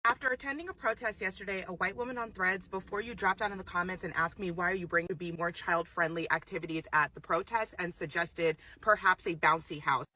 After attending a protest yesterday, a white woman on Threads, before you dropped down in the comments and asked me why are you bringing to be more child-friendly activities at the protest and suggested perhaps a bouncy house.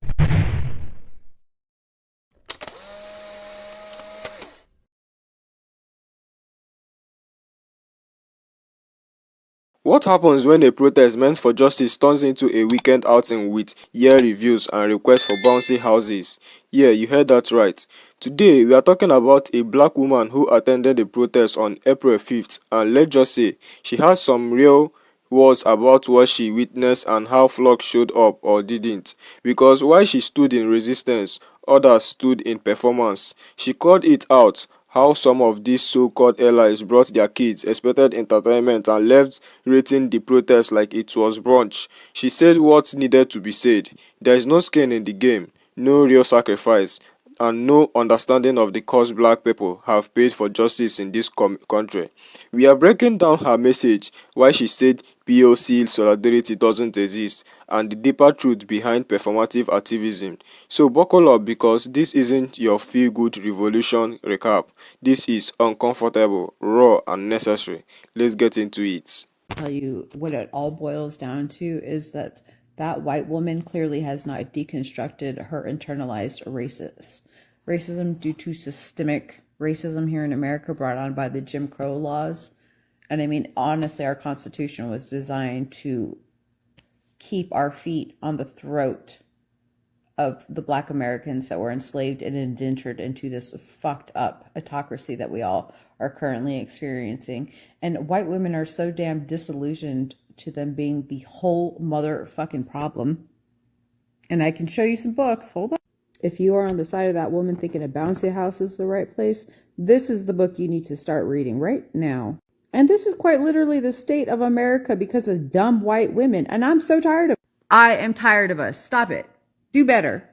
What happens when a protest meant for justice turns into a weekend outing with year reviews and requests for bouncy houses? Yeah, you heard that right. Today, we are talking about a black woman who attended the protest on April 5th, and let's just say she has some real words about what she witnessed and how flocks showed up or didn't. Because while she stood in resistance, others stood in performance. She called it out how some of these so-called allies brought their kids, expected entertainment, and left rating the protest like it was brunch. She said what needed to be said. There is no skin in the game, no real sacrifice, and no understanding of the cost black people have paid for justice in this country. We are breaking down her message, why she said POC solidarity doesn't exist, and the deeper truth behind performative activism. So buckle up because this isn't your feel-good revolution recap. This is uncomfortable, raw, and necessary. Let's get into it. Tell you what it all boils down to is that that white woman clearly has not deconstructed her internalized racism due to systemic racism here in America brought on by the Jim Crow laws. And I mean, honestly, our Constitution was designed to keep our feet on the throat of the Black Americans that were enslaved and indentured into this fucked up autocracy that we all are currently experiencing. And white women are so damn disillusioned to them being the whole motherfucking problem. And I can show you some books. Hold on. If you are on the side of that woman thinking a bouncy house is the right place, this is the book you need to start reading right now. And this is quite literally the state of America because of dumb white women. And I'm so tired of it. I am tired of us. Stop it. Do better.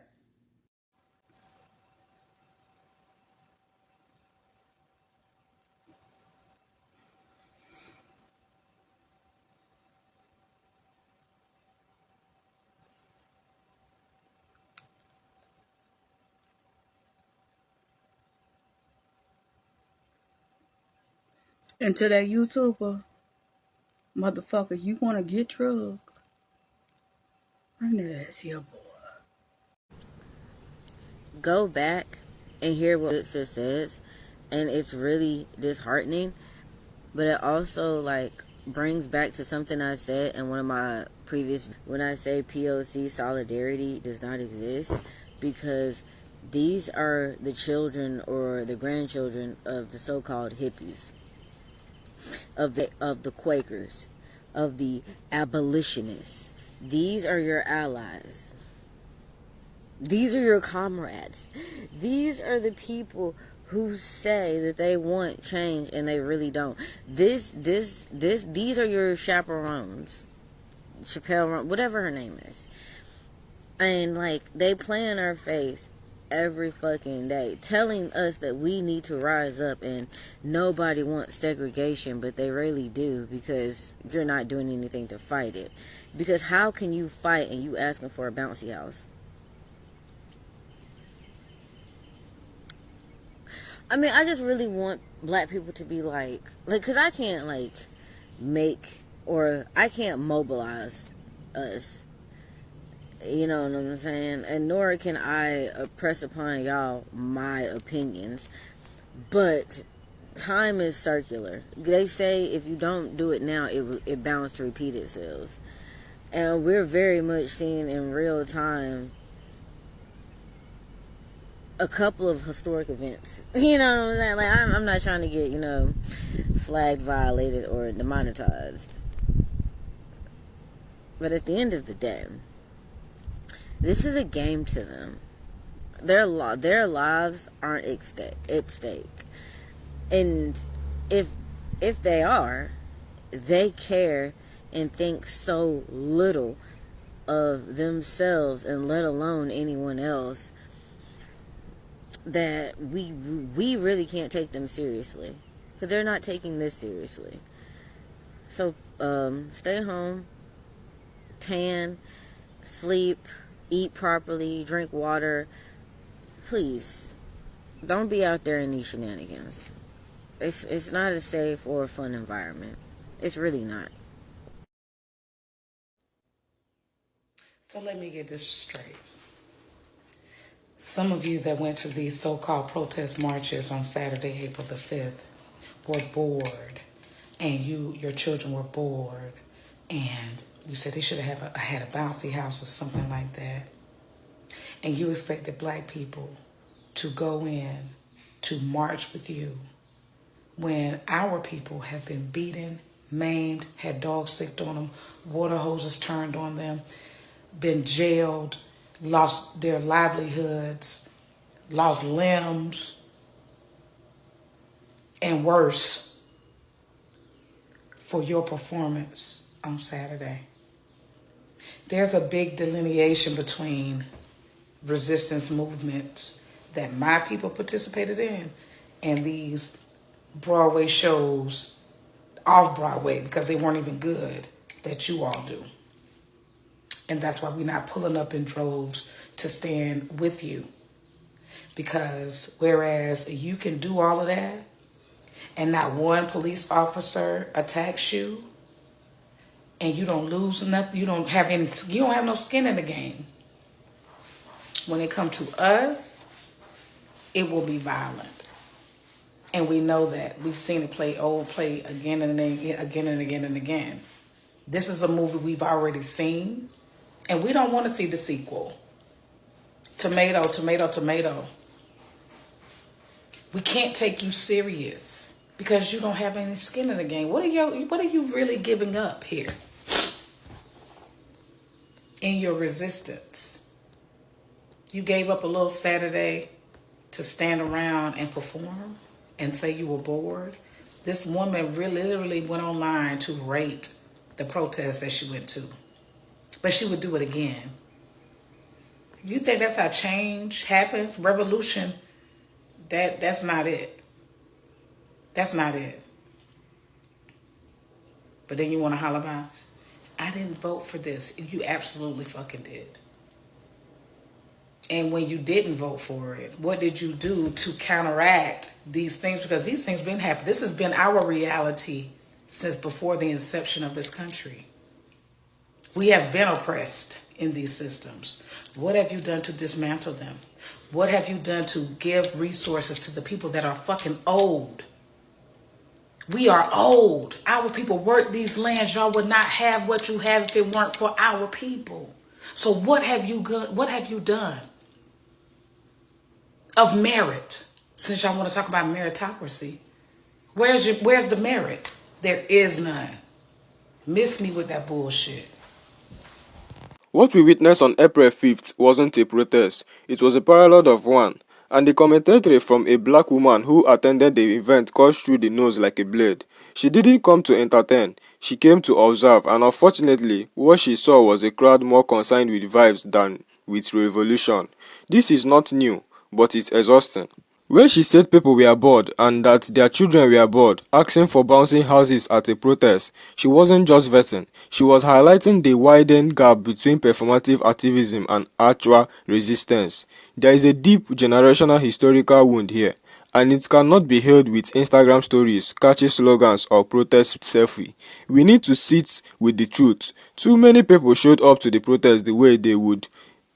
And to that YouTuber, motherfucker, you want to get drug? Bring that ass here, boy. Go back and hear what it says, and it's really disheartening. But it also like brings back to something I said in one of my previous, when I say POC solidarity does not exist, because these are the children or the grandchildren of the so-called hippies, of the Quakers, of the abolitionists. These are your allies. These are your comrades. These are the people who say that they want change and they really don't. These are your chaperones. Chappelle, whatever her name is. And like, they play in our face every fucking day, telling us that we need to rise up and nobody wants segregation, but they really do, because you're not doing anything to fight it. Because how can you fight and you asking for a bouncy house? I mean, I just really want black people to be like, because I can't, like, I can't mobilize us. You know what I'm saying? And nor can I press upon y'all my opinions. But time is circular. They say if you don't do it now, it bounds to repeat itself. And we're very much seeing in real time a couple of historic events. You know what I'm saying? Like, I'm not trying to get, flag violated or demonetized. But at the end of the day, this is a game to them. Their lives aren't at stake. And if they are, they care and think so little of themselves and let alone anyone else that we really can't take them seriously, because they're not taking this seriously. So stay home, tan, sleep, eat properly, drink water, please. Don't be out there in these shenanigans. It's not a safe or a fun environment. It's really not. So let me get this straight. Some of you that went to these so-called protest marches on Saturday, April the 5th, were bored, and your children were bored, and you said they should have had a bouncy house or something like that, and you expected black people to go in to march with you when our people have been beaten, maimed, had dogs sicked on them, water hoses turned on them, been jailed, lost their livelihoods, lost limbs, and worse for your performance on Saturday. There's a big delineation between resistance movements that my people participated in and these Broadway shows off Broadway, because they weren't even good, that you all do. And that's why we're not pulling up in droves to stand with you. Because whereas you can do all of that and not one police officer attacks you and you don't lose nothing, you don't have no skin in the game. When it comes to us, it will be violent. And we know that. We've seen it play again and again. This is a movie we've already seen, and we don't want to see the sequel. Tomato, tomato, tomato. We can't take you serious because you don't have any skin in the game. What are you really giving up here in your resistance? You gave up a little Saturday to stand around and perform and say you were bored. This woman literally went online to rate the protest that she went to, but she would do it again. You think that's how change happens? Revolution, that's not it. That's not it. But then you want to holler about, I didn't vote for this. You absolutely fucking did. And when you didn't vote for it, what did you do to counteract these things? Because these things been happening. This has been our reality since before the inception of this country. We have been oppressed in these systems. What have you done to dismantle them? What have you done to give resources to the people that are fucking old? We are old. Our people work these lands. Y'all would not have what you have if it weren't for our people. So what have you done of merit? Since y'all want to talk about meritocracy, where's the merit? There is none. Miss me with that bullshit. What we witnessed on April 5th wasn't a protest, it was a parallel of one, and the commentary from a black woman who attended the event cut through the nose like a blade. She didn't come to entertain, she came to observe, and unfortunately, what she saw was a crowd more concerned with vibes than with revolution. This is not new, but it's exhausting. When she said people were bored and that their children were bored, asking for bouncing houses at a protest, she wasn't just venting, she was highlighting the widening gap between performative activism and actual resistance. There is a deep generational historical wound here, and it cannot be healed with Instagram stories, catchy slogans, or protest selfie. We need to sit with the truth. Too many people showed up to the protest the way they would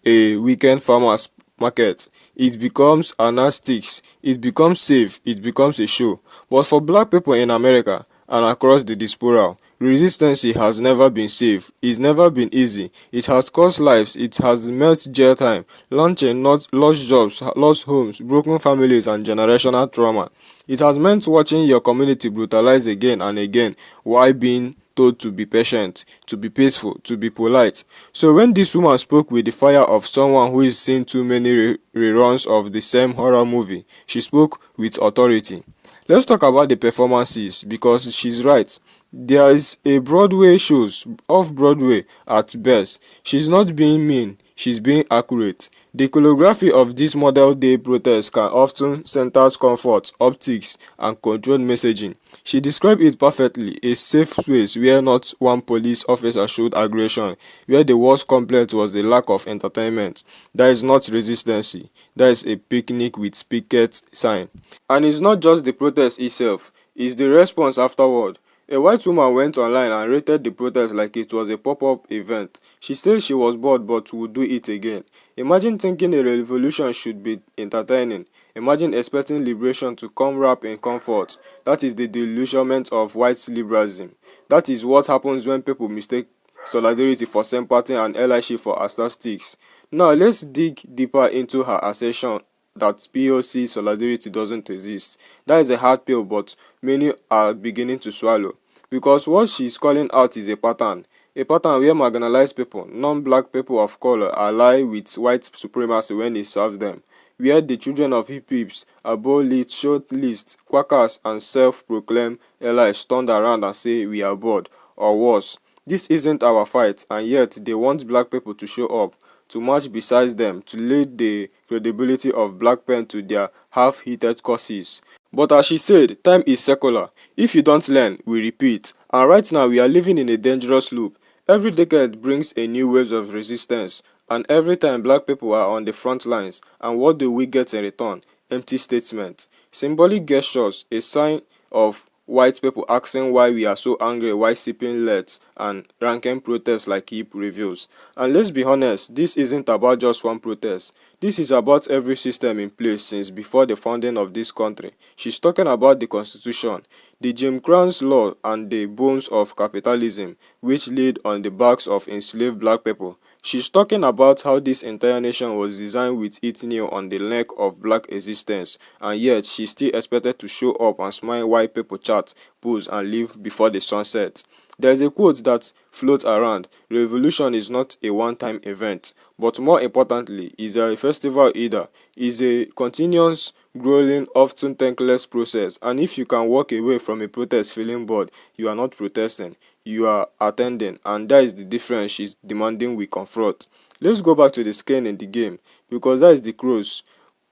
a weekend farmers market. It becomes antics, it becomes safe, it becomes a show. But for black people in America and across the diaspora, resistance has never been safe, it's never been easy. It has cost lives, it has meant jail time, luncheon, not lost jobs, lost homes, broken families, and generational trauma. It has meant watching your community brutalized again and again while being told to be patient, to be peaceful, to be polite. So when this woman spoke with the fire of someone who has seen too many reruns of the same horror movie, she spoke with authority. Let's talk about the performances, because she's right. There is a Broadway shows, off Broadway at best. She's not being mean. she's being accurate. The choreography of this model day protest can often centers comfort, optics, and controlled messaging. She described it perfectly, a safe space where not one police officer showed aggression, where the worst complaint was the lack of entertainment. That is not resistance, that is a picnic with picket sign. And it's not just the protest itself, it's the response afterward. A white woman went online and rated the protest like it was a pop-up event. She said she was bored but would do it again. Imagine thinking a revolution should be entertaining. Imagine expecting liberation to come wrapped in comfort. That is the delusionment of white liberalism. That is what happens when people mistake solidarity for sympathy and allyship for aesthetics. Now let's dig deeper into her assertion that POC solidarity doesn't exist. That is a hard pill, but many are beginning to swallow. Because what she's calling out is a pattern where marginalized people, non-black people of color, ally with white supremacy when it serves them, where the children of hippies, abolish, short list, quackers, and self-proclaimed allies turned around and say we are bored, or worse. This isn't our fight, and yet they want black people to show up, to march beside them, to lead the credibility of black pen to their half-heated causes. But as she said, time is secular. If you don't learn, we repeat. And right now we are living in a dangerous loop. Every decade brings a new wave of resistance, and every time black people are on the front lines, and what do we get in return? Empty statements. Symbolic gestures, a sign of white people asking why we are so angry while sipping lets and ranking protests like hip reviews. And let's be honest, this isn't about just one protest. This is about every system in place since before the founding of this country. She's talking about the Constitution, the Jim Crow's law, and the bones of capitalism, which laid on the backs of enslaved black people. She's talking about how this entire nation was designed with its nail on the neck of black existence, and yet she's still expected to show up and smile while people chat, pose, and leave before the sunset. There's a quote that floats around: revolution is not a one-time event, but more importantly, is a festival either, is a continuous, grueling, often thankless process, and if you can walk away from a protest feeling bored, you are not protesting, you are attending, and that is the difference she's demanding we confront. Let's go back to the skin in the game, because that is the cross.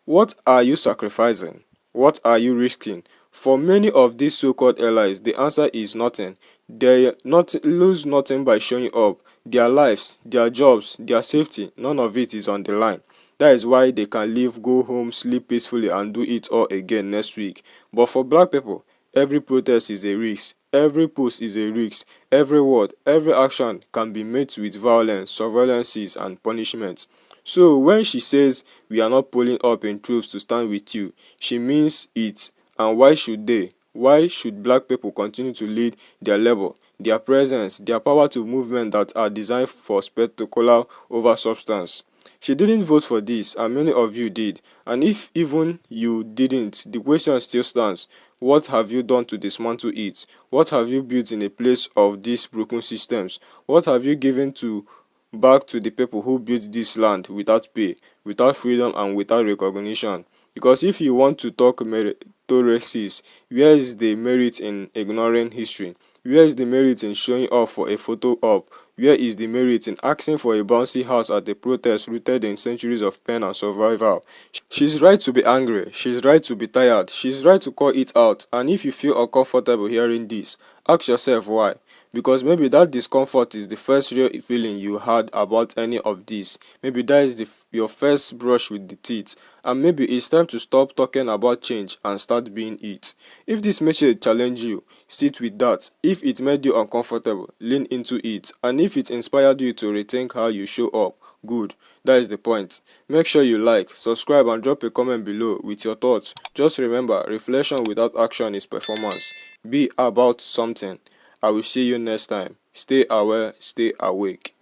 What are you sacrificing? What are you risking? For many of these so-called allies, the answer is nothing. They not lose nothing by showing up. Their lives, their jobs, their safety, none of it is on the line. That is why they can leave, go home, sleep peacefully, and do it all again next week. But for black people, every protest is a risk. Every post is a risk. Every word, every action can be met with violence, surveillances, and punishments. So when she says we are not pulling up in troops to stand with you, she means it. And why should they? Why should black people continue to lead their labor, their presence, their power to movements that are designed for spectacular over substance? She didn't vote for this, and many of you did. And if even you didn't, the question still stands. What have you done to dismantle it? What have you built in a place of these broken systems? What have you given to back to the people who built this land without pay, without freedom, and without recognition? Because if you want to talk meritocracies, where is the merit in ignoring history? Where is the merit in showing up for a photo op? Where is the merit in asking for a bouncy house at a protest rooted in centuries of pain and survival? She's right to be angry. She's right to be tired. She's right to call it out. And if you feel uncomfortable hearing this, ask yourself why. Because maybe that discomfort is the first real feeling you had about any of this. Maybe that is your first brush with the teeth. And maybe it's time to stop talking about change and start being it. If this message challenged you, sit with that. If it made you uncomfortable, lean into it. And if it inspired you to rethink how you show up, good. That is the point. Make sure you like, subscribe, and drop a comment below with your thoughts. Just remember, reflection without action is performance. Be about something. I will see you next time. Stay aware, stay awake.